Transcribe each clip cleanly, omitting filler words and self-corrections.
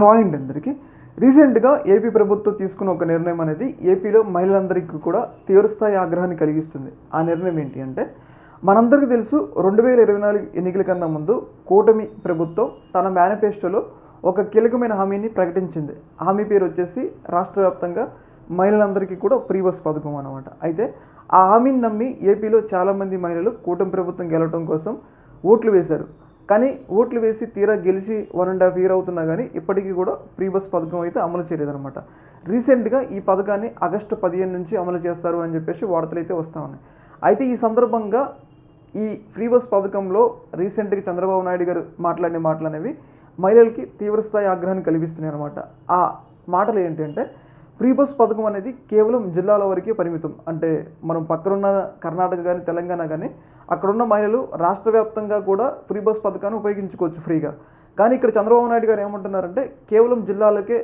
Hi అండి అందరికీ. రీసెంట్గా ఏపీ ప్రభుత్వం తీసుకున్న ఒక నిర్ణయం అనేది ఏపీలో మహిళలందరికీ కూడా తీవ్రస్థాయి ఆగ్రహాన్ని కలిగిస్తుంది. ఆ నిర్ణయం ఏంటి అంటే, మనందరికీ తెలుసు 2024 ఎన్నికల కన్నా ముందు కూటమి ప్రభుత్వం తన మేనిఫెస్టోలో ఒక కీలకమైన హామీని ప్రకటించింది. హామీ పేరు వచ్చేసి రాష్ట్ర వ్యాప్తంగా మహిళలందరికీ కూడా ఫ్రీ బస్ పథకం అనమాట. అయితే ఆ హామీని నమ్మి ఏపీలో చాలామంది మహిళలు కూటమి ప్రభుత్వం గెలవడం కోసం ఓట్లు వేశారు. కానీ ఓట్లు వేసి తీరా గెలిచి 1.5 ఇయర్ అవుతున్నా కానీ ఇప్పటికీ కూడా ఫ్రీ బస్ పథకం అయితే అమలు చేయలేదన్నమాట. రీసెంట్గా ఈ పథకాన్ని ఆగస్టు 15 నుంచి అమలు చేస్తారు అని చెప్పేసి వార్తలు అయితే వస్తూ ఉన్నాయి. అయితే ఈ సందర్భంగా ఈ ఫ్రీ బస్ పథకంలో రీసెంట్గా చంద్రబాబు నాయుడు గారు మాట్లాడిన మాటలు అనేవి మహిళలకి తీవ్రస్థాయి ఆగ్రహాన్ని కలిగిస్తున్నాయి అనమాట. ఆ మాటలు ఏంటంటే, ఫ్రీ బస్ పథకం అనేది కేవలం జిల్లాల వరకే పరిమితం. అంటే మనం పక్కనున్న కర్ణాటక కానీ తెలంగాణ కానీ అక్కడున్న మహిళలు రాష్ట్ర వ్యాప్తంగా కూడా ఫ్రీ బస్ పథకాన్ని ఉపయోగించుకోవచ్చు ఫ్రీగా. కానీ ఇక్కడ చంద్రబాబు నాయుడు గారు ఏమంటున్నారంటే, కేవలం జిల్లాలకే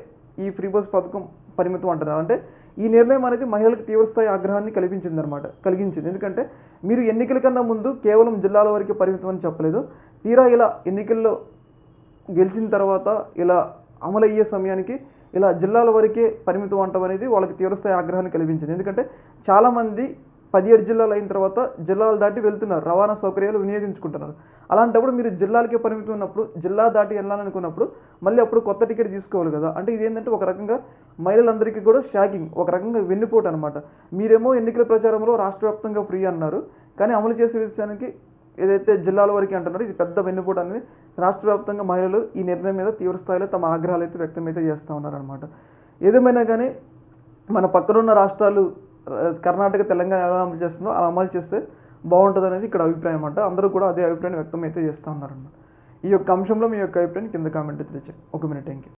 ఈ ఫ్రీ బస్ పథకం పరిమితం అంటున్నారు. అంటే ఈ నిర్ణయం అనేది మహిళలకు తీవ్రస్థాయి ఆగ్రహాన్ని కలిగించింది. ఎందుకంటే మీరు ఎన్నికల కన్నా ముందు కేవలం జిల్లాల వరకే పరిమితం అని చెప్పలేదు. తీరా ఇలా ఎన్నికల్లో గెలిచిన తర్వాత ఇలా అమలయ్యే సమయానికి ఇలా జిల్లాల వరకే పరిమితం అంటం అనేది వాళ్ళకి తీవ్రస్థాయి ఆగ్రహాన్ని కలిగించింది. ఎందుకంటే చాలామంది 17 జిల్లాలు అయిన తర్వాత జిల్లాలు దాటి వెళ్తున్నారు, రవాణా సౌకర్యాలు వినియోగించుకుంటున్నారు. అలాంటప్పుడు మీరు జిల్లాలకే పరిమితం ఉన్నప్పుడు, జిల్లా దాటి వెళ్ళాలనుకున్నప్పుడు మళ్ళీ అప్పుడు కొత్త టికెట్ తీసుకోవాలి కదా. అంటే ఇదేంటంటే ఒక రకంగా మహిళలందరికీ కూడా షాకింగ్, ఒక రకంగా వెన్నుపోటు అనమాట. మీరేమో ఎన్నికల ప్రచారంలో రాష్ట్ర వ్యాప్తంగా ఫ్రీ అన్నారు, కానీ అమలు చేసే విషయానికి ఏదైతే జిల్లాల వరకు అంటున్నారో ఇది పెద్ద వెన్నుపోటు అనేది. రాష్ట్ర వ్యాప్తంగా మహిళలు ఈ నిర్ణయం మీద తీవ్రస్థాయిలో తమ ఆగ్రహాలు అయితే వ్యక్తం అయితే చేస్తూ ఉన్నారనమాట. ఏదేమైనా కానీ మన పక్కనున్న రాష్ట్రాలు కర్ణాటక, తెలంగాణ ఎలా అమలు చేస్తుందో అలా అమలు చేస్తే బాగుంటుంది అనేది ఇక్కడ అభిప్రాయం అంట. అందరూ కూడా అదే అభిప్రాయం వ్యక్తం అయితే చేస్తూ ఉన్నారన్నమాట. ఈ యొక్క అంశంలో మీ యొక్క అభిప్రాయం కింద కామెంట్ తెలియచేయండి. 1 మినిట్. Thank you.